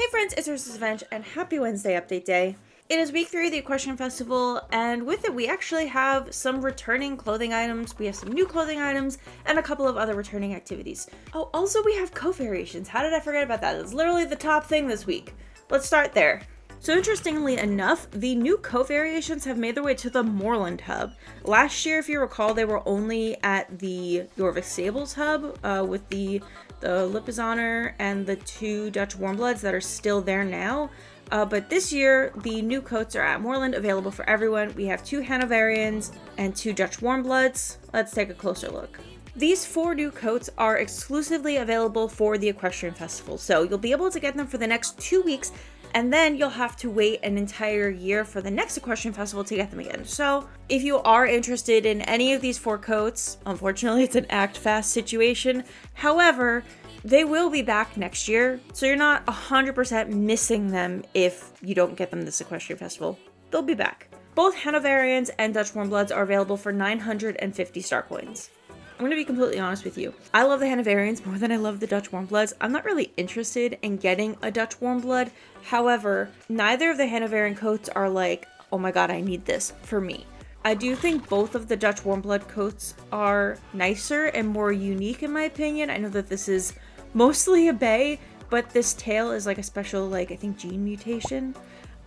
Hey friends, it's UrsulasRevenge and happy Wednesday update day. It is week 3 of the Equestrian Festival, and with it we actually have some returning clothing items, we have some new clothing items, and a couple of other returning activities. Oh, also we have coat variations. How did I forget about that? It's literally the top thing this week. Let's start there. So interestingly enough, the new coat variations have made their way to the Moorland hub. Last year, if you recall, they were only at the Jorvik Stables hub with the Lipizzaner and the 2 Dutch Warmbloods that are still there now. But this year, the new coats are at Moorland, available for everyone. We have 2 Hanoverians and 2 Dutch Warmbloods. Let's take a closer look. These 4 new coats are exclusively available for the Equestrian Festival, so you'll be able to get them for the next 2 weeks, and then you'll have to wait an entire year for the next Equestrian Festival to get them again. So if you are interested in any of these 4 coats, unfortunately it's an act fast situation. However, they will be back next year, so you're not 100% missing them if you don't get them this Equestrian Festival. They'll be back. Both Hanoverians and Dutch Warmbloods are available for 950 star coins. I'm going to be completely honest with you. I love the Hanoverians more than I love the Dutch Warmbloods. I'm not really interested in getting a Dutch Warmblood. However, neither of the Hanoverian coats are like, oh my god, I need this for me. I do think both of the Dutch Warmblood coats are nicer and more unique in my opinion. I know that this is mostly a bay, but this tail is like a special, like, I think gene mutation.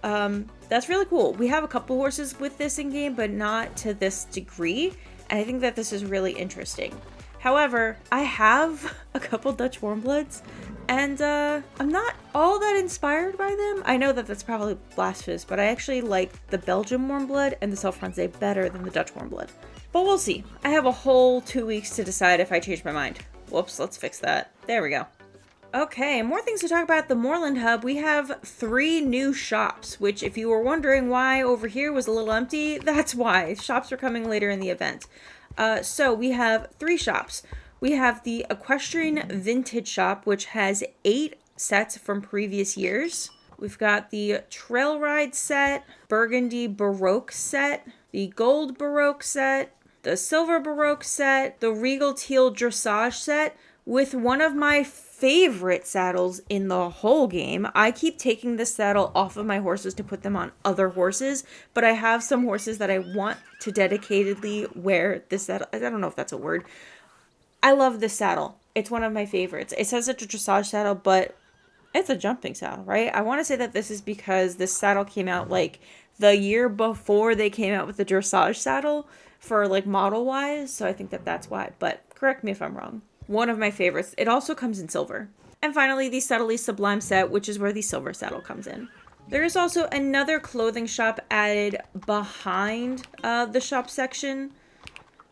That's really cool. We have a couple horses with this in game, but not to this degree. And I think that this is really interesting. However, I have a couple Dutch Warmbloods, and I'm not all that inspired by them. I know that that's probably blasphemous, but I actually like the Belgian Warmblood and the Self-Francais better than the Dutch Warmblood. But we'll see. I have a whole 2 weeks to decide if I change my mind. Whoops, let's fix that. There we go. Okay, more things to talk about at the Moorland Hub. We have 3 new shops, which if you were wondering why over here was a little empty, that's why. Shops are coming later in the event. So we have 3 shops. We have the Equestrian Vintage shop, which has 8 sets from previous years. We've got the Trail Ride set, Burgundy Baroque set, the Gold Baroque set, the Silver Baroque set, the Regal Teal Dressage set, with one of my favorite saddles in the whole game. I keep taking this saddle off of my horses to put them on other horses, but I have some horses that I want to dedicatedly wear this saddle. I don't know if that's a word. I love this saddle. It's one of my favorites. It says it's a dressage saddle, but it's a jumping saddle, right? I want to say that this is because this saddle came out like the year before they came out with the dressage saddle for like model wise, so I think that that's why, but correct me if I'm wrong. One of my favorites. It also comes in silver. And finally, the Subtly Sublime set, which is where the silver saddle comes in. There is also another clothing shop added behind the shop section,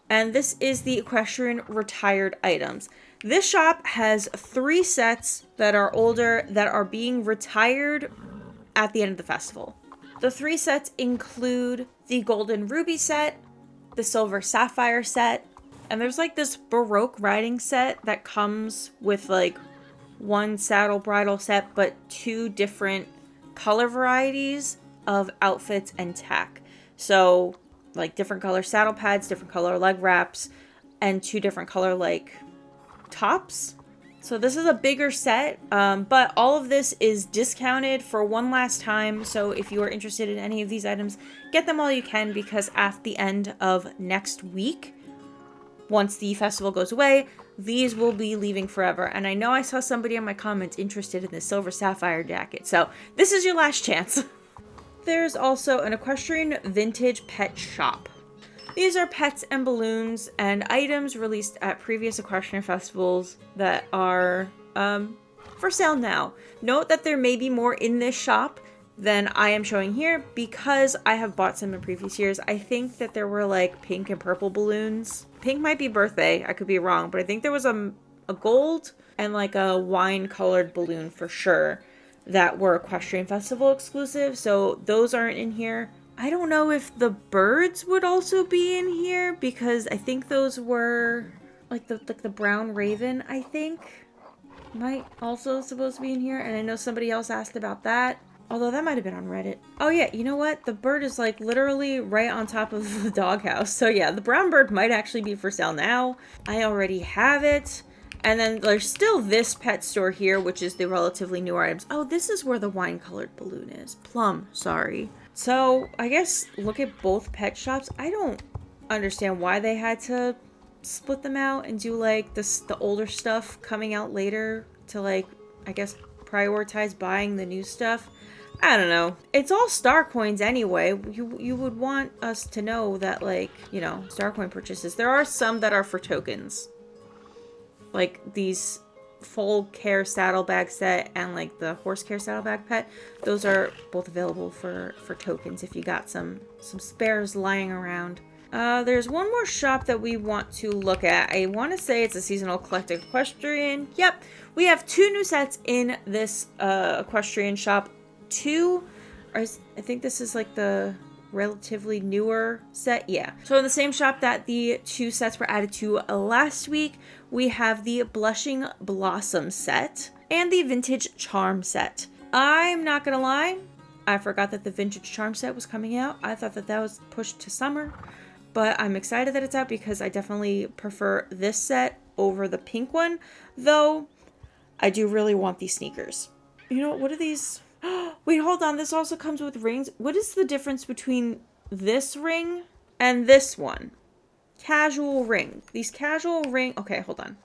and this is the Equestrian Retired Items. This shop has 3 sets that are older that are being retired at the end of the festival. The 3 sets include the Golden Ruby set, the Silver Sapphire set, and there's like this Baroque riding set that comes with like 1 saddle bridle set, but 2 different color varieties of outfits and tack. So like different color saddle pads, different color leg wraps, and 2 different color like tops. So this is a bigger set, but all of this is discounted for one last time. So if you are interested in any of these items, get them while you can, because at the end of next week, once the festival goes away, these will be leaving forever. And I know I saw somebody in my comments interested in the Silver Sapphire jacket, so this is your last chance. There's also an Equestrian Vintage pet shop. These are pets and balloons and items released at previous Equestrian festivals that are for sale now. Note that there may be more in this shop than I am showing here because I have bought some in previous years. I think that there were like pink and purple balloons. Pink might be birthday, I could be wrong, but I think there was a gold and like a wine colored balloon for sure that were Equestrian Festival exclusive, so those aren't in here. I don't know if the birds would also be in here because I think those were like the brown raven, I think might also supposed to be in here, and I know somebody else asked about that. Although that might have been on Reddit. Oh yeah, you know what? The bird is like literally right on top of the doghouse. So yeah, the brown bird might actually be for sale now. I already have it. And then there's still this pet store here, which is the relatively newer items. Oh, this is where the wine-colored balloon is. Plum, sorry. So, I guess look at both pet shops. I don't understand why they had to split them out and do, like, the older stuff coming out later to, like, I guess prioritize buying the new stuff. I don't know. It's all star coins anyway. You would want us to know that, like, you know, star coin purchases. There are some that are for tokens. Like these full care saddlebag set and like the horse care saddlebag pet. Those are both available for tokens if you got some spares lying around. There's one more shop that we want to look at. I want to say it's a seasonal collected equestrian. Yep. We have 2 new sets in this equestrian shop. 2, I think this is like the relatively newer set. Yeah. So in the same shop that the 2 sets were added to last week, we have the Blushing Blossom set and the Vintage Charm set. I'm not gonna lie, I forgot that the Vintage Charm set was coming out. I thought that was pushed to summer, but I'm excited that it's out because I definitely prefer this set over the pink one, though I do really want these sneakers. You know, what are these? Wait, hold on. This also comes with rings. What is the difference between this ring and this one? Casual ring. These casual ring. Okay, hold on.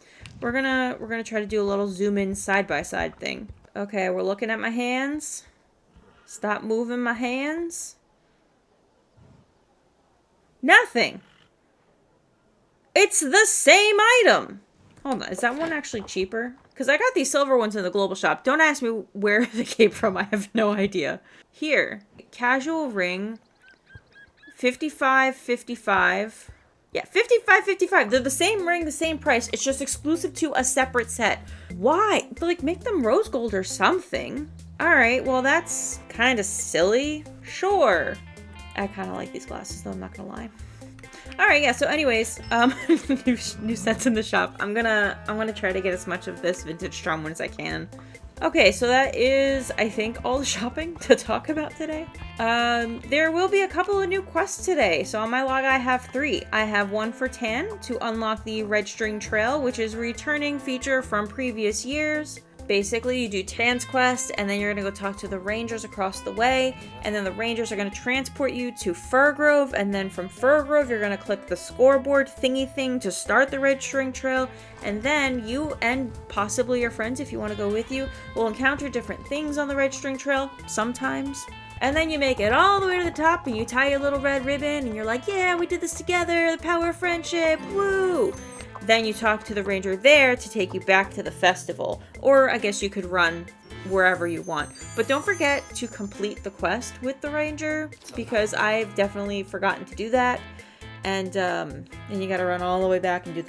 We're gonna try to do a little zoom in side by side thing. Okay, we're looking at my hands. Stop moving my hands. Nothing. It's the same item. Hold on. Is that one actually cheaper? Because I got these silver ones in the global shop. Don't ask me where they came from. I have no idea. Here. Casual ring. 55.55. Yeah, 55.55. They're the same ring, the same price. It's just exclusive to a separate set. Why? Like, make them rose gold or something. Alright, well, that's kind of silly. Sure. I kind of like these glasses, though. I'm not going to lie. Alright, yeah, so anyways, new sets in the shop. I'm gonna try to get as much of this vintage charm one as I can. Okay, so that is, I think, all the shopping to talk about today. There will be a couple of new quests today. So on my log, I have 3. I have one for Tan to unlock the Red String Trail, which is a returning feature from previous years. Basically, you do Tan's quest, and then you're going to go talk to the rangers across the way, and then the rangers are going to transport you to Firgrove, and then from Firgrove, you're going to click the scoreboard thingy thing to start the Red String Trail, and then you and possibly your friends, if you want to go with you, will encounter different things on the Red String Trail, sometimes. And then you make it all the way to the top, and you tie your little red ribbon, and you're like, yeah, we did this together, the power of friendship, woo! Then you talk to the ranger there to take you back to the festival. Or I guess you could run wherever you want. But don't forget to complete the quest with the ranger, because I've definitely forgotten to do that. And then you gotta run all the way back and do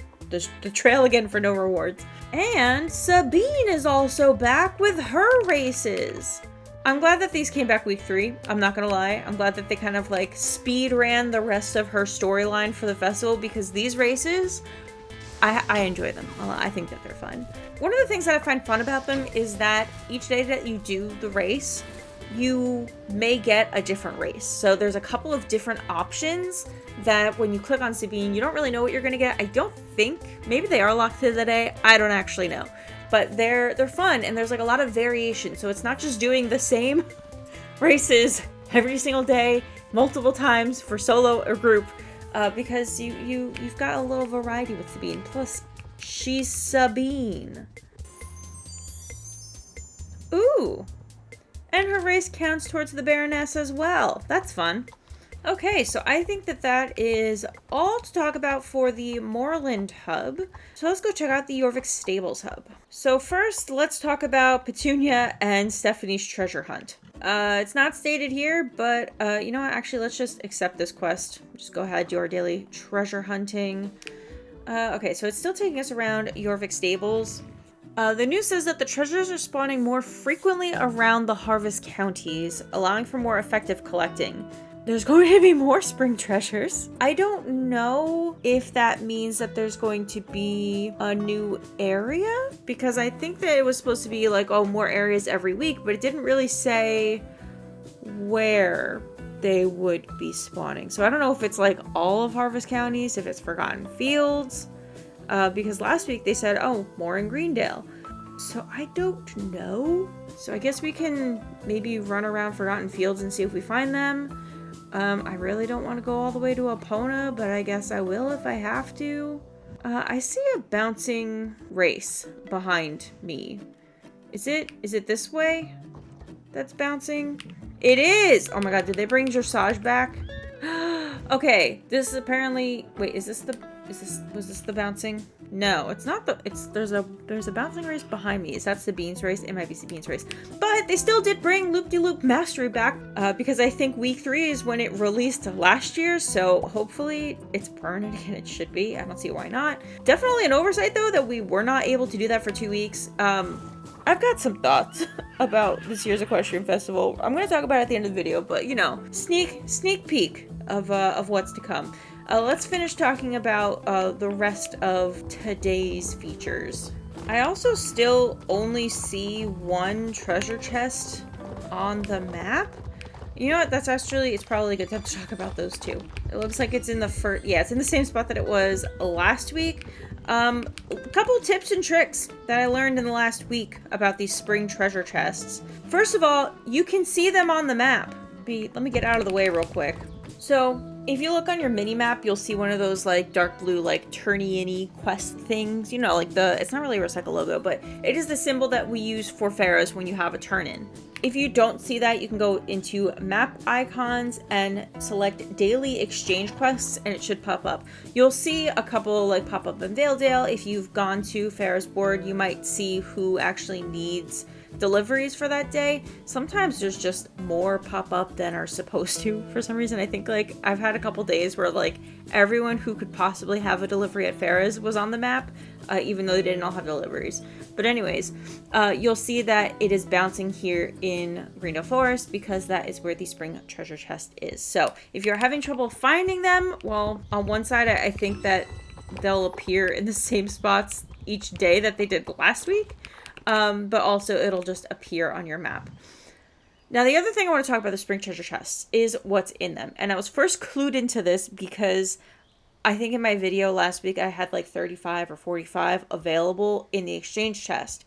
the trail again for no rewards. And Sabine is also back with her races. I'm glad that these came back week 3. I'm not gonna lie. I'm glad that they kind of like speed ran the rest of her storyline for the festival, because these races, I enjoy them. I think that they're fun. One of the things that I find fun about them is that each day that you do the race, you may get a different race. So there's a couple of different options that when you click on Sabine, you don't really know what you're going to get. I don't think. Maybe they are locked to the day. I don't actually know. But they're fun, and there's like a lot of variation. So it's not just doing the same races every single day, multiple times for solo or group. Because you've got a little variety with Sabine. Plus, she's Sabine. Ooh. And her race counts towards the Baroness as well. That's fun. Okay, so I think that is all to talk about for the Moorland hub. So let's go check out the Jorvik Stables hub. So first, let's talk about Petunia and Stephanie's treasure hunt. It's not stated here, but you know what? Actually, let's just accept this quest. Just go ahead, do our daily treasure hunting. Okay, so it's still taking us around Jorvik Stables. The news says that the treasures are spawning more frequently around the harvest counties, allowing for more effective collecting. There's going to be more spring treasures. I don't know if that means that there's going to be a new area, because I think that it was supposed to be like, oh, more areas every week, but it didn't really say where they would be spawning. So I don't know if it's like all of Harvest Counties, if it's Forgotten Fields. because last week they said, oh, more in Greendale. So I don't know. So I guess we can maybe run around Forgotten Fields and see if we find them. I really don't want to go all the way to Epona, but I guess I will if I have to. I see a bouncing race behind me. Is it this way that's bouncing? It is! Oh my god, did they bring dressage back? Okay, this is apparently... Wait, was this the bouncing? No, it's not the... There's a bouncing race behind me. Is that Sabine's race? It might be Sabine's race. But they still did bring Loop-de-Loop Mastery back, because I think week 3 is when it released last year, so hopefully it's permanent, and it should be. I don't see why not. Definitely an oversight, though, that we were not able to do that for 2 weeks. I've got some thoughts about this year's Equestrian Festival. I'm going to talk about it at the end of the video, but, you know, sneak peek of what's to come. Let's finish talking about the rest of today's features. I also still only see one treasure chest on the map. You know what? That's actually, it's probably a good time to talk about those two. It looks like it's in the first, yeah, it's in the same spot that it was last week. A couple tips and tricks that I learned in the last week about these spring treasure chests. First of all, you can see them on the map. Let me get out of the way real quick. So, if you look on your mini-map, you'll see one of those, like, dark blue, like, turny-any quest things. You know, like it's not really a recycle logo, but it is the symbol that we use for pharaohs when you have a turn-in. If you don't see that, you can go into map icons and select daily exchange quests, and it should pop up. You'll see a couple, like, pop up in Valedale. If you've gone to Pharaoh's board, you might see who actually needs deliveries for that day. Sometimes there's just more pop up than are supposed to for some reason. I think, like, I've had a couple days where, like, everyone who could possibly have a delivery at Pharaoh's was on the map, even though they didn't all have deliveries. But anyways, you'll see that it is bouncing here in Greendale Forest because that is where the spring treasure chest is. So if you're having trouble finding them, well, on one side, I think that they'll appear in the same spots each day that they did last week. But also it'll just appear on your map. Now, the other thing I want to talk about the spring treasure chests is what's in them. And I was first clued into this because I think in my video last week I had like 35 or 45 available in the exchange chest.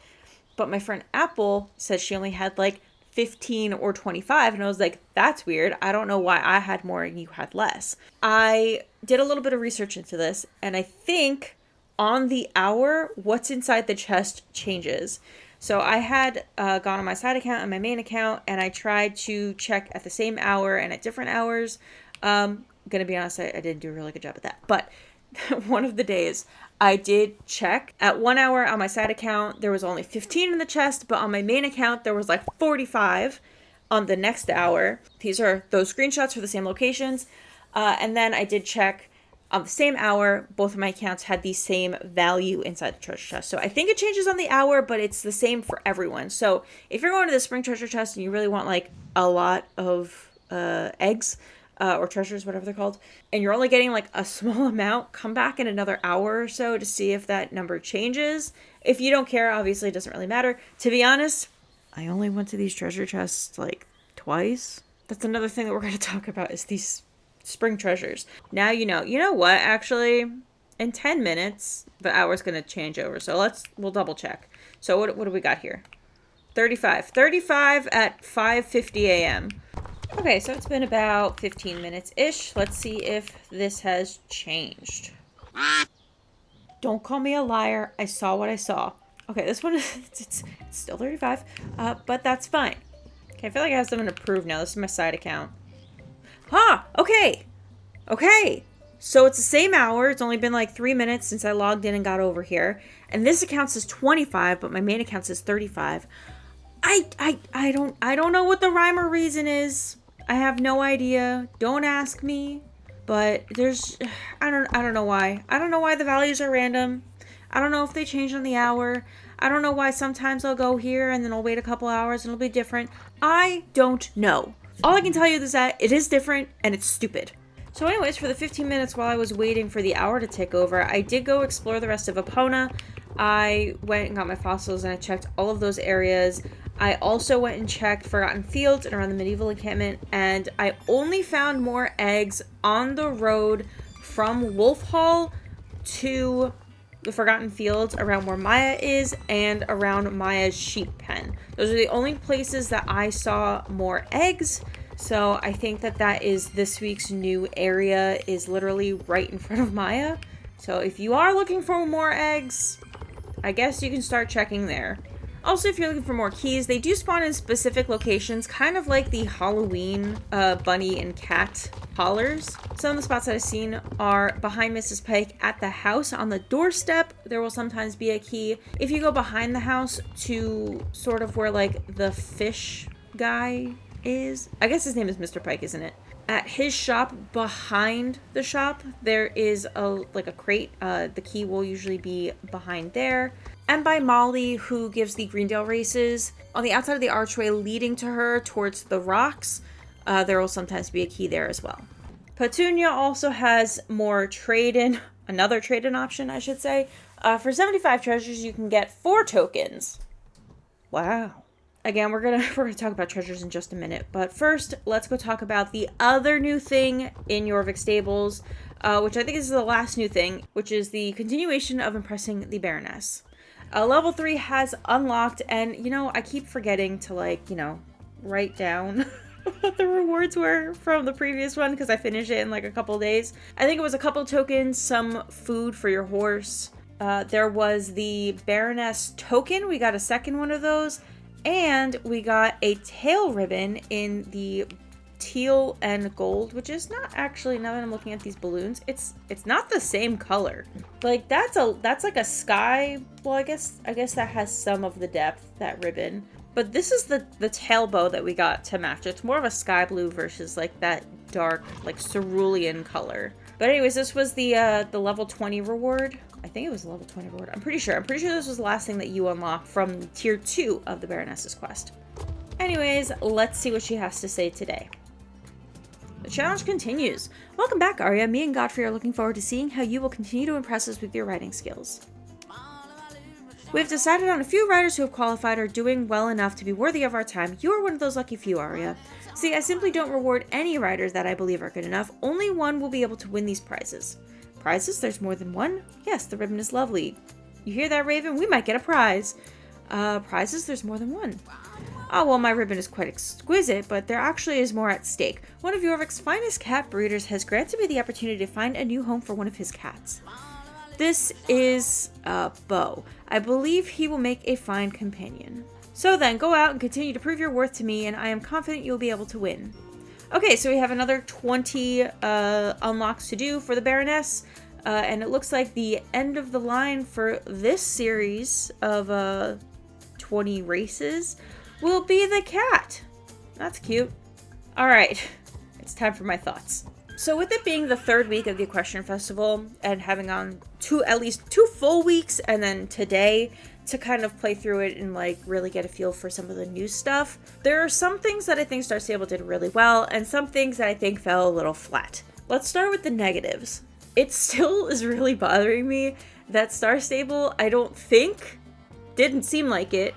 But my friend Apple said she only had like 15 or 25. And I was like, that's weird. I don't know why I had more and you had less. I did a little bit of research into this, and I think on the hour, what's inside the chest changes. So I had gone on my side account and my main account, and I tried to check at the same hour and at different hours. Gonna be honest, I didn't do a really good job at that. But one of the days, I did check. At 1 hour on my side account, there was only 15 in the chest, but on my main account, there was like 45 on the next hour. These are those screenshots for the same locations. And then I did check on the same hour, both of my accounts had the same value inside the treasure chest. So I think it changes on the hour, but it's the same for everyone. So if you're going to the spring treasure chest and you really want like a lot of eggs or treasures, whatever they're called, and you're only getting like a small amount, come back in another hour or so to see if that number changes. If you don't care, obviously it doesn't really matter. To be honest, I only went to these treasure chests like twice. That's another thing that we're going to talk about is these spring treasures. Now you know. You know what? Actually, in 10 minutes, the hour's going to change over. So we'll double check. So what do we got here? 35. 35 at 5:50 a.m. Okay, so it's been about 15 minutes-ish. Let's see if this has changed. Don't call me a liar. I saw what I saw. Okay, this one, it's still 35, but that's fine. Okay, I feel like I have something to prove now. This is my side account. Okay. So it's the same hour. It's only been like 3 minutes since I logged in and got over here. And this account says 25, but my main account says 35. I don't know what the rhyme or reason is. I have no idea. Don't ask me. But I don't know why. I don't know why the values are random. I don't know if they change on the hour. I don't know why sometimes I'll go here and then I'll wait a couple hours and it'll be different. I don't know. All I can tell you is that it is different and it's stupid. So anyways, for the 15 minutes while I was waiting for the hour to tick over, I did go explore the rest of Epona. I went and got my fossils and I checked all of those areas. I also went and checked Forgotten Fields and around the medieval encampment, and I only found more eggs on the road from Wolf Hall to the Forgotten Fields around where Maya is, and around Maya's sheep pen. Those are the only places that I saw more eggs. So I think that that is this week's new area, is literally right in front of Maya. So if you are looking for more eggs, I guess you can start checking there. Also, if you're looking for more keys, they do spawn in specific locations, kind of like the Halloween bunny and cat hollers. Some of the spots that I've seen are behind Mrs. Pike at the house on the doorstep. There will sometimes be a key. If you go behind the house to sort of where like the fish guy is, I guess his name is Mr. Pike, isn't it? At his shop, behind the shop, there is a crate. The key will usually be behind there. And by Molly, who gives the Greendale races, on the outside of the archway leading to her towards the rocks, there will sometimes be a key there as well. Petunia also has more trade-in, another trade-in option, I should say. For 75 treasures, you can get 4 tokens. Wow. Again, we're gonna talk about treasures in just a minute, but first, let's go talk about the other new thing in Jorvik Stables, which I think is the last new thing, which is the continuation of impressing the Baroness. Level 3 has unlocked, and, you know, I keep forgetting to, write down what the rewards were from the previous one, because I finished it in, a couple days. I think it was a couple tokens, some food for your horse. There was the Baroness token. We got a second one of those, and we got a tail ribbon in the teal and gold, which is not actually, now that I'm looking at these balloons, it's not the same color. That's like a sky, well, I guess that has some of the depth, that ribbon. But this is the tail bow that we got to match. It's more of a sky blue versus that dark, cerulean color. But anyways, this was the level 20 reward. I think it was a level 20 reward. I'm pretty sure this was the last thing that you unlock from tier 2 of the Baroness's quest. Anyways, let's see what she has to say today. The challenge continues. Welcome back, Arya. Me and Godfrey are looking forward to seeing how you will continue to impress us with your riding skills. We have decided on a few riders who have qualified or are doing well enough to be worthy of our time. You are one of those lucky few, Arya. See, I simply don't reward any riders that I believe are good enough. Only one will be able to win these prizes. Prizes? There's more than one? Yes, the ribbon is lovely. You hear that, Raven? We might get a prize. Prizes? There's more than one. Oh, well, my ribbon is quite exquisite, but there actually is more at stake. One of Jorvik's finest cat breeders has granted me the opportunity to find a new home for one of his cats. This is Bo. I believe he will make a fine companion. So then, go out and continue to prove your worth to me, and I am confident you'll be able to win. Okay, so we have another 20 unlocks to do for the Baroness, and it looks like the end of the line for this series of 20 races will be the cat. That's cute. All right, it's time for my thoughts. So with it being the 3rd week of the Equestrian Festival and having on at least 2 full weeks and then today to kind of play through it and really get a feel for some of the new stuff, there are some things that I think Star Stable did really well and some things that I think fell a little flat. Let's start with the negatives. It still is really bothering me that Star Stable, didn't seem like it,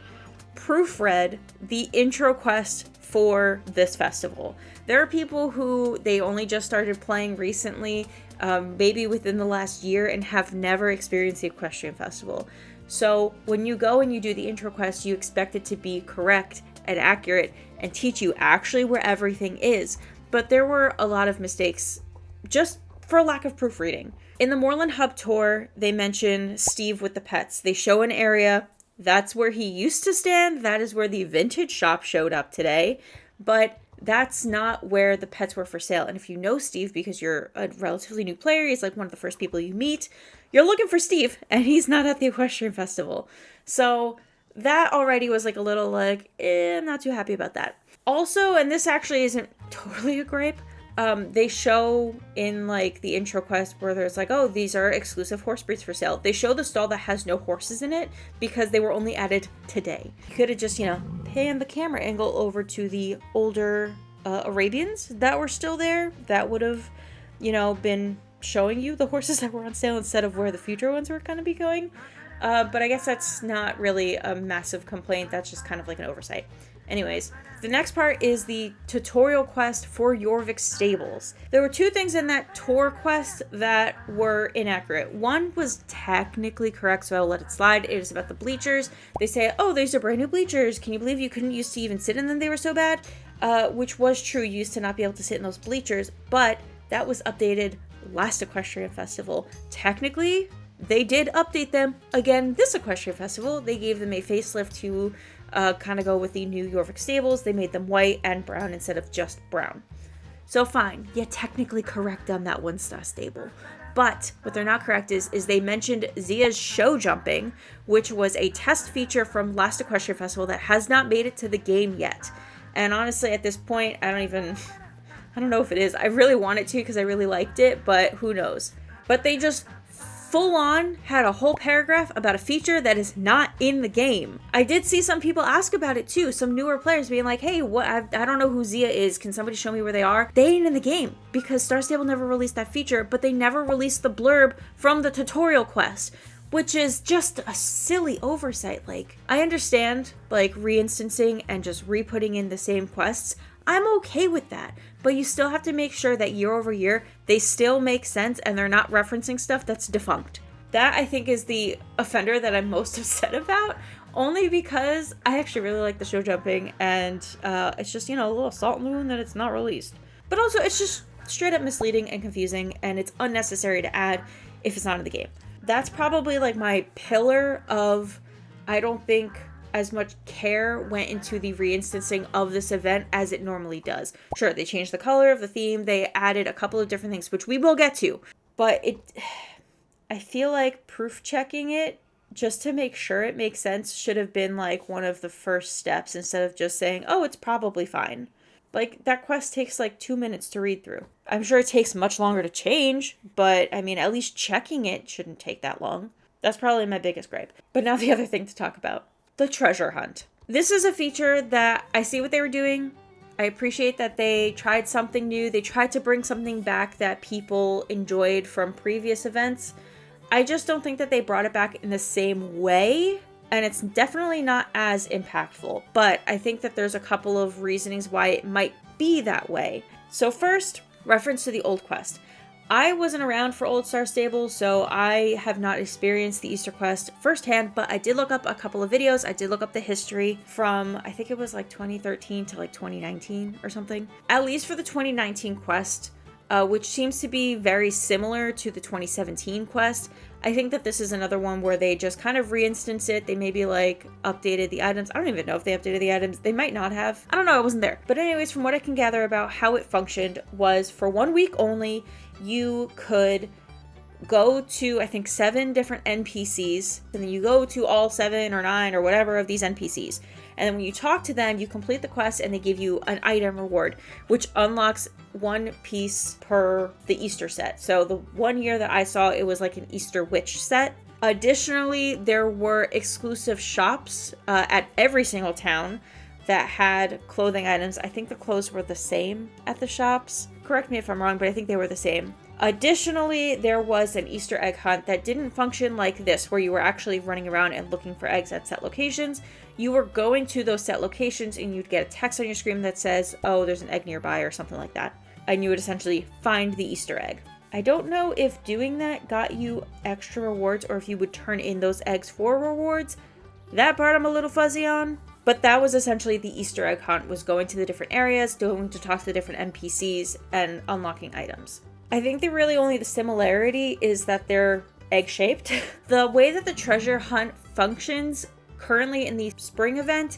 proofread the intro quest for this festival. There are people who they only just started playing recently, maybe within the last year, and have never experienced the Equestrian Festival. So when you go and you do the intro quest, you expect it to be correct and accurate and teach you actually where everything is. But there were a lot of mistakes just for lack of proofreading. In the Moorland Hub tour, they mention Steve with the pets. They show an area. That's where he used to stand. That is where the vintage shop showed up today. But that's not where the pets were for sale. And if you know Steve, because you're a relatively new player, he's one of the first people you meet, you're looking for Steve, and he's not at the Equestrian Festival. So that already was a little I'm not too happy about that. Also, and this actually isn't totally a gripe, they show in the intro quest where there's oh, these are exclusive horse breeds for sale. They show the stall that has no horses in it because they were only added today. You could have just, panned the camera angle over to the older Arabians that were still there. That would have, been showing you the horses that were on sale instead of where the future ones were going to be going. But I guess that's not really a massive complaint. That's just kind of like an oversight. Anyways, the next part is the tutorial quest for Jorvik's stables. There were 2 things in that tour quest that were inaccurate. One was technically correct, so I'll let it slide. It is about the bleachers. They say, oh, these are brand new bleachers. Can you believe you couldn't used to even sit in them? They were so bad. Which was true. You used to not be able to sit in those bleachers, but that was updated last Equestrian Festival. Technically, they did update them again this Equestrian Festival. They gave them a facelift to kind of go with the new Jorvik stables. They made them white and brown instead of just brown. So fine, yeah, technically correct on that 1-star stable. But what they're not correct is they mentioned Zia's show jumping, which was a test feature from last Equestrian Festival that has not made it to the game yet. And honestly, at this point, I don't know if it is. I really want it to because I really liked it, but who knows. But they just full on had a whole paragraph about a feature that is not in the game. I did see some people ask about it too. Some newer players being like, hey, what? I don't know who Zia is. Can somebody show me where they are? They ain't in the game because Star Stable never released that feature, but they never released the blurb from the tutorial quest, which is just a silly oversight. Like, I understand like reinstancing and just re-putting in the same quests. I'm okay with that, but you still have to make sure that year over year, they still make sense and they're not referencing stuff that's defunct. That, I think, is the offender that I'm most upset about, only because I actually really like the show jumping, and it's just, a little salt in the wound that it's not released. But also, it's just straight up misleading and confusing, and it's unnecessary to add if it's not in the game. That's probably like my pillar of, I don't think as much care went into the reinstancing of this event as it normally does. Sure, they changed the color of the theme, they added a couple of different things, which we will get to, but I feel like proof checking it just to make sure it makes sense should have been like one of the first steps instead of just saying, oh, it's probably fine. Like, that quest takes like 2 minutes to read through. I'm sure it takes much longer to change, but I mean, at least checking it shouldn't take that long. That's probably my biggest gripe. But now the other thing to talk about. The treasure hunt. This is a feature that I see what they were doing. I appreciate that they tried something new. They tried to bring something back that people enjoyed from previous events. I just don't think that they brought it back in the same way, and it's definitely not as impactful. But I think that there's a couple of reasonings why it might be that way. So first, reference to the old quest. I wasn't around for Old Star Stable, so I have not experienced the Easter quest firsthand, but I did look up a couple of videos. I did look up the history from, I think it was like 2013 to like 2019 or something. At least for the 2019 quest, which seems to be very similar to the 2017 quest. I think that this is another one where they just kind of reinstance it. They maybe like updated the items. I don't even know if they updated the items. They might not have. I don't know. I wasn't there. But anyways, from what I can gather about how it functioned was for 1 week only, you could go to, I think, 7 different NPCs, and then you go to all 7 or 9 or whatever of these NPCs. And then when you talk to them, you complete the quest and they give you an item reward, which unlocks 1 piece per the Easter set. So the 1 year that I saw, it was like an Easter witch set. Additionally, there were exclusive shops at every single town that had clothing items. I think the clothes were the same at the shops. Correct me if I'm wrong, but I think they were the same. Additionally, there was an Easter egg hunt that didn't function like this, where you were actually running around and looking for eggs at set locations. You were going to those set locations and you'd get a text on your screen that says, oh, there's an egg nearby or something like that. And you would essentially find the Easter egg. I don't know if doing that got you extra rewards or if you would turn in those eggs for rewards. That part I'm a little fuzzy on. But that was essentially the Easter egg hunt, was going to the different areas, going to talk to the different NPCs, and unlocking items. I think the similarity is that they're egg-shaped. The way that the treasure hunt functions currently in the spring event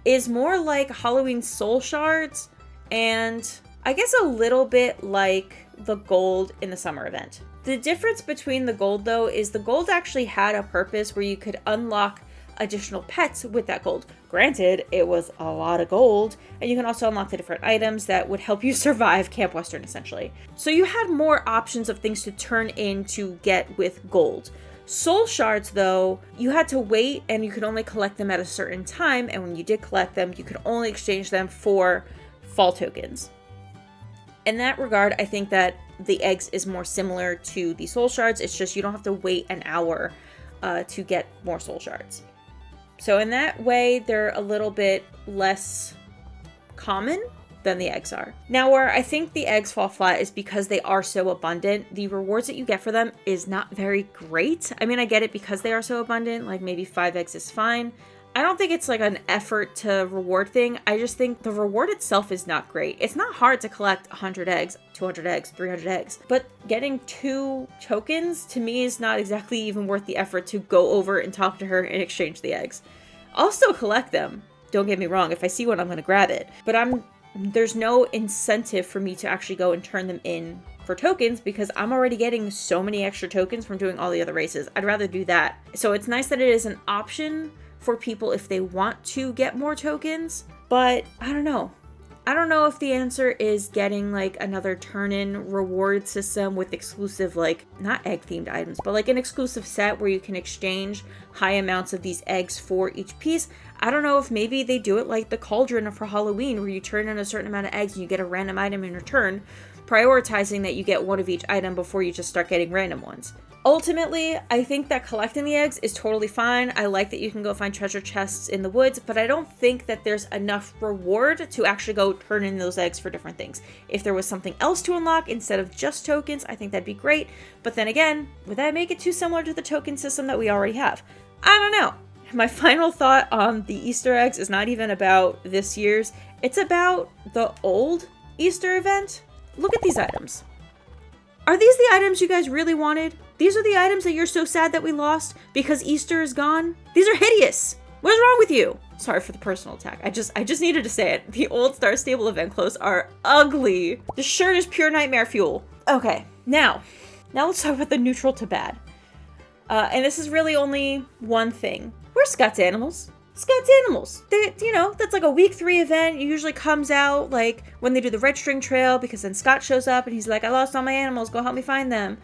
is more like Halloween soul shards, and I guess a little bit like the gold in the summer event. The difference between the gold, though, is the gold actually had a purpose where you could unlock additional pets with that gold. Granted, it was a lot of gold, and you can also unlock the different items that would help you survive Camp Western, essentially. So you had more options of things to turn in to get with gold. Soul shards, though, you had to wait, and you could only collect them at a certain time, and when you did collect them, you could only exchange them for fall tokens. In that regard, I think that the eggs is more similar to the soul shards. It's just you don't have to wait an hour to get more soul shards. So in that way, they're a little bit less common than the eggs are. Now, where I think the eggs fall flat is because they are so abundant. The rewards that you get for them is not very great. I mean, I get it because they are so abundant, like maybe 5 eggs is fine. I don't think it's like an effort to reward thing. I just think the reward itself is not great. It's not hard to collect 100 eggs, 200 eggs, 300 eggs, but getting 2 tokens to me is not exactly even worth the effort to go over and talk to her and exchange the eggs. I'll still collect them. Don't get me wrong. If I see one, I'm going to grab it, but there's no incentive for me to actually go and turn them in for tokens because I'm already getting so many extra tokens from doing all the other races. I'd rather do that. So it's nice that it is an option for people if they want to get more tokens, but I don't know. I don't know if the answer is getting like another turn-in reward system with exclusive, like, not egg-themed items, but like an exclusive set where you can exchange high amounts of these eggs for each piece. I don't know if maybe they do it like the cauldron for Halloween where you turn in a certain amount of eggs and you get a random item in return, prioritizing that you get one of each item before you just start getting random ones. Ultimately, I think that collecting the eggs is totally fine. I like that you can go find treasure chests in the woods, but I don't think that there's enough reward to actually go turn in those eggs for different things. If there was something else to unlock instead of just tokens, I think that'd be great. But then again, would that make it too similar to the token system that we already have? I don't know. My final thought on the Easter eggs is not even about this year's. It's about the old Easter event. Look at these items. Are these the items you guys really wanted? These are the items that you're so sad that we lost because Easter is gone? These are hideous. What is wrong with you? Sorry for the personal attack. I just needed to say it. The old Star Stable event clothes are ugly. The shirt is pure nightmare fuel. Okay, now let's talk about the neutral to bad. And this is really only one thing. Where's Scott's animals? Scott's animals. That's like a week 3 event. It usually comes out like when they do the Red String Trail because then Scott shows up and he's like, I lost all my animals. Go help me find them.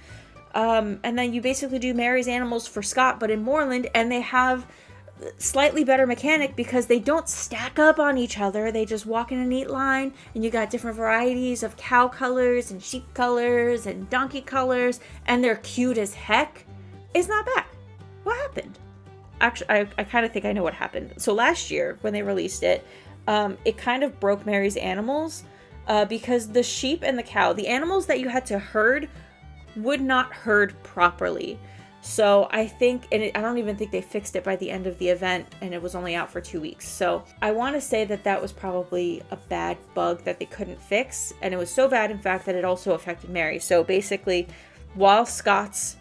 And then you basically do Mary's animals for Scott, but in Moorland, and they have slightly better mechanic because they don't stack up on each other. They just walk in a neat line, and you got different varieties of cow colors and sheep colors and donkey colors, and they're cute as heck. It's not bad. What happened? Actually, I kind of think I know what happened. So last year, when they released it, it kind of broke Mary's animals because the sheep and the cow, the animals that you had to herd, would not herd properly. So I think, and I don't even think they fixed it by the end of the event, and it was only out for 2 weeks. So I want to say that was probably a bad bug that they couldn't fix, and it was so bad, in fact, that it also affected Mary. So basically, while Scott's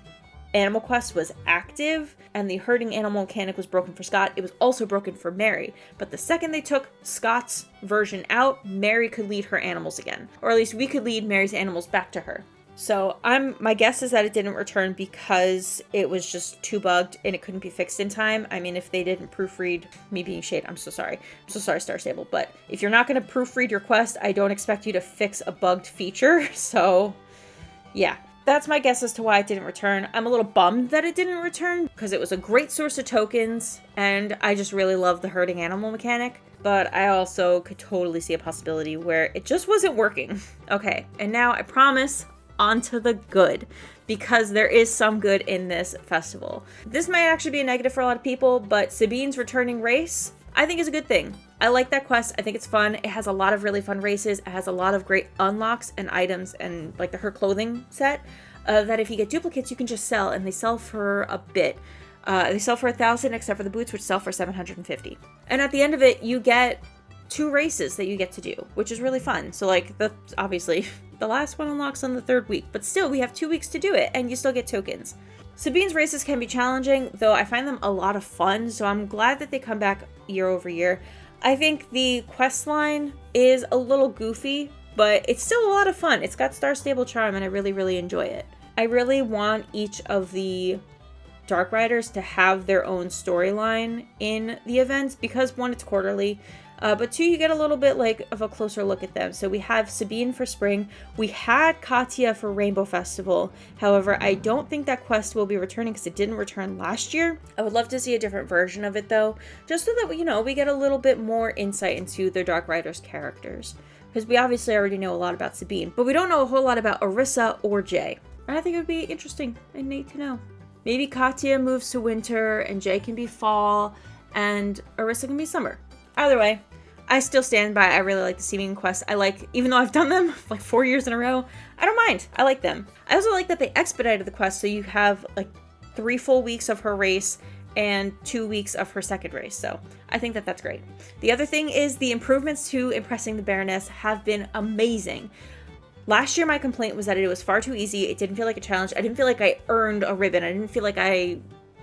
Animal Quest was active and the herding animal mechanic was broken for Scott, it was also broken for Mary. But the second they took Scott's version out, Mary could lead her animals again. Or at least we could lead Mary's animals back to her. So my guess is that it didn't return because it was just too bugged and it couldn't be fixed in time. I mean, if they didn't proofread me being shade, I'm so sorry. I'm so sorry, Star Stable. But if you're not going to proofread your quest, I don't expect you to fix a bugged feature. So yeah. That's my guess as to why it didn't return. I'm a little bummed that it didn't return because it was a great source of tokens and I just really love the herding animal mechanic. But I also could totally see a possibility where it just wasn't working. Okay, and now I promise, on to the good, because there is some good in this festival. This might actually be a negative for a lot of people, but Sabine's returning race, I think is a good thing. I like that quest. I think it's fun. It has a lot of really fun races. It has a lot of great unlocks and items and like her clothing set that if you get duplicates, you can just sell, and they sell for a bit. They sell for 1,000 except for the boots, which sell for 750. And at the end of it, you get 2 races that you get to do, which is really fun. So like obviously the last one unlocks on the 3rd week, but still we have 2 weeks to do it and you still get tokens. Sabine's races can be challenging, though I find them a lot of fun, so I'm glad that they come back year over year. I think the quest line is a little goofy, but it's still a lot of fun. It's got Star Stable charm, and I really, really enjoy it. I really want each of the Dark Riders to have their own storyline in the events, because 1, it's quarterly, but 2, you get a little bit like of a closer look at them. So we have Sabine for spring. We had Katya for Rainbow Festival. However, I don't think that quest will be returning because it didn't return last year. I would love to see a different version of it though, just so that we get a little bit more insight into the Dark Riders characters. Because we obviously already know a lot about Sabine, but we don't know a whole lot about Orisa or Jay. And I think it would be interesting and neat to know. Maybe Katya moves to winter and Jay can be fall and Arissa can be summer. Either way, I still stand by I really like the Sabine quests. I like, even though I've done them like 4 years in a row, I don't mind. I like them. I also like that they expedited the quest so you have like 3 full weeks of her race and 2 weeks of her second race. So I think that that's great. The other thing is the improvements to impressing the Baroness have been amazing. Last year, my complaint was that it was far too easy. It didn't feel like a challenge. I didn't feel like I earned a ribbon. I didn't feel like I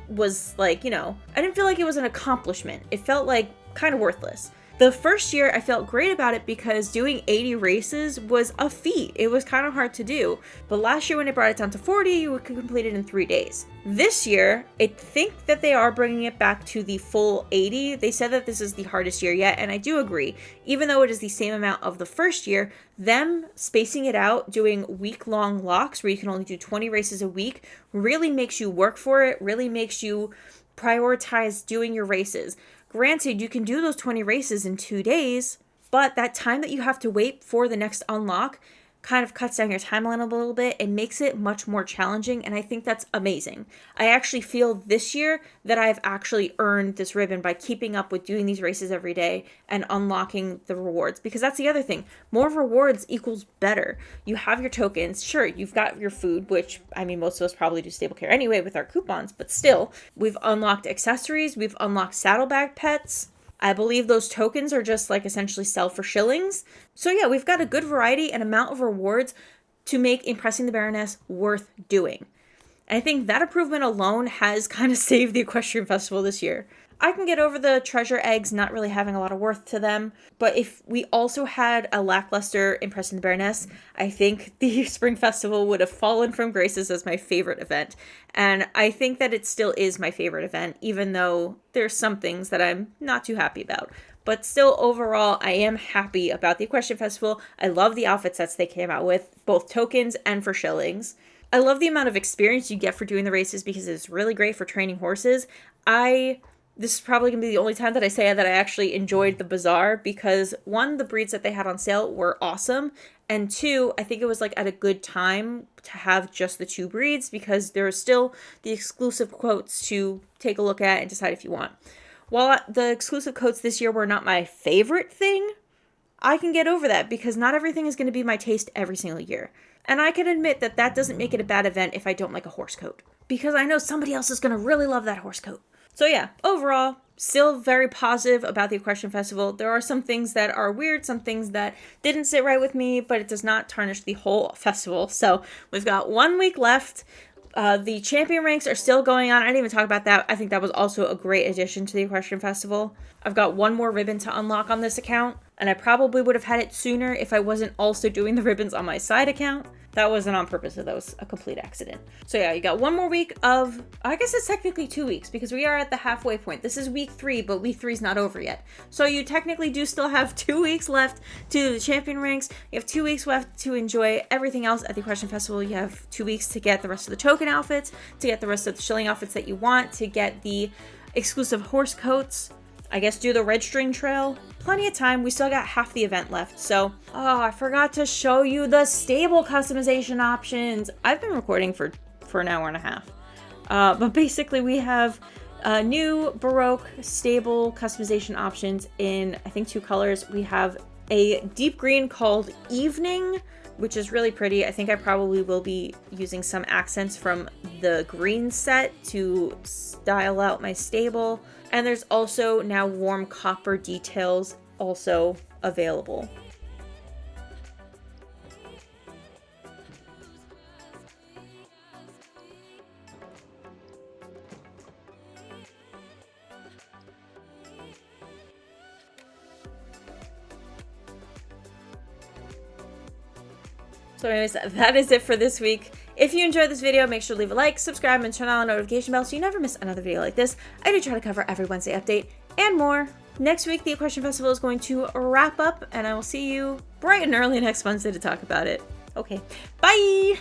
was like, I didn't feel like it was an accomplishment. It felt like kind of worthless. The first year, I felt great about it because doing 80 races was a feat. It was kind of hard to do. But last year, when they brought it down to 40, you could complete it in 3 days. This year, I think that they are bringing it back to the full 80. They said that this is the hardest year yet, and I do agree. Even though it is the same amount of the first year, them spacing it out, doing week-long locks where you can only do 20 races a week, really makes you work for it, really makes you prioritize doing your races. Granted, you can do those 20 races in 2 days, but that time that you have to wait for the next unlock kind of cuts down your timeline a little bit and makes it much more challenging, and I think that's amazing. I actually feel this year that I've actually earned this ribbon by keeping up with doing these races every day and unlocking the rewards, because that's the other thing. More rewards equals better. You have your tokens. Sure, you've got your food, which, I mean, most of us probably do stable care anyway with our coupons, but still, we've unlocked accessories, we've unlocked saddlebag pets. I believe those tokens are just like essentially sell for shillings. So yeah, we've got a good variety and amount of rewards to make impressing the Baroness worth doing. And I think that improvement alone has kind of saved the Equestrian Festival this year. I can get over the treasure eggs not really having a lot of worth to them, but if we also had a lackluster impressing the Baroness, I think the Spring Festival would have fallen from graces as my favorite event. And I think that it still is my favorite event, even though there's some things that I'm not too happy about. But still, overall, I am happy about the Equestrian Festival. I love the outfit sets they came out with, both tokens and for shillings. I love the amount of experience you get for doing the races because it's really great for training horses. This is probably going to be the only time that I say that I actually enjoyed the bazaar because, one, the breeds that they had on sale were awesome, and two, I think it was like at a good time to have just the 2 breeds because there are still the exclusive quotes to take a look at and decide if you want. While the exclusive quotes this year were not my favorite thing, I can get over that because not everything is going to be my taste every single year. And I can admit that that doesn't make it a bad event if I don't like a horse coat because I know somebody else is going to really love that horse coat. So yeah, overall, still very positive about the Equestrian Festival. There are some things that are weird, some things that didn't sit right with me, but it does not tarnish the whole festival. So we've got 1 week left. The champion ranks are still going on. I didn't even talk about that. I think that was also a great addition to the Equestrian Festival. I've got 1 more ribbon to unlock on this account, and I probably would have had it sooner if I wasn't also doing the ribbons on my side account. That wasn't on purpose, so that was a complete accident. So yeah, you got 1 more week of, I guess it's technically 2 weeks because we are at the halfway point. This is week 3, but week 3 is not over yet. So you technically do still have 2 weeks left to do the champion ranks. You have 2 weeks left to enjoy everything else at the Equestrian Festival. You have 2 weeks to get the rest of the token outfits, to get the rest of the shilling outfits that you want, to get the exclusive horse coats, I guess do the red string trail. Plenty of time. We still got half the event left. So, I forgot to show you the stable customization options. I've been recording for an hour and a half. But basically we have new Baroque stable customization options in, I think, 2 colors. We have a deep green called Evening, which is really pretty. I think I probably will be using some accents from the green set to style out my stable. And there's also now warm copper details also available. So anyways, that is it for this week. If you enjoyed this video, make sure to leave a like, subscribe, and turn on the notification bell so you never miss another video like this. I do try to cover every Wednesday update and more. Next week, the Equestrian Festival is going to wrap up, and I will see you bright and early next Wednesday to talk about it. Okay, bye!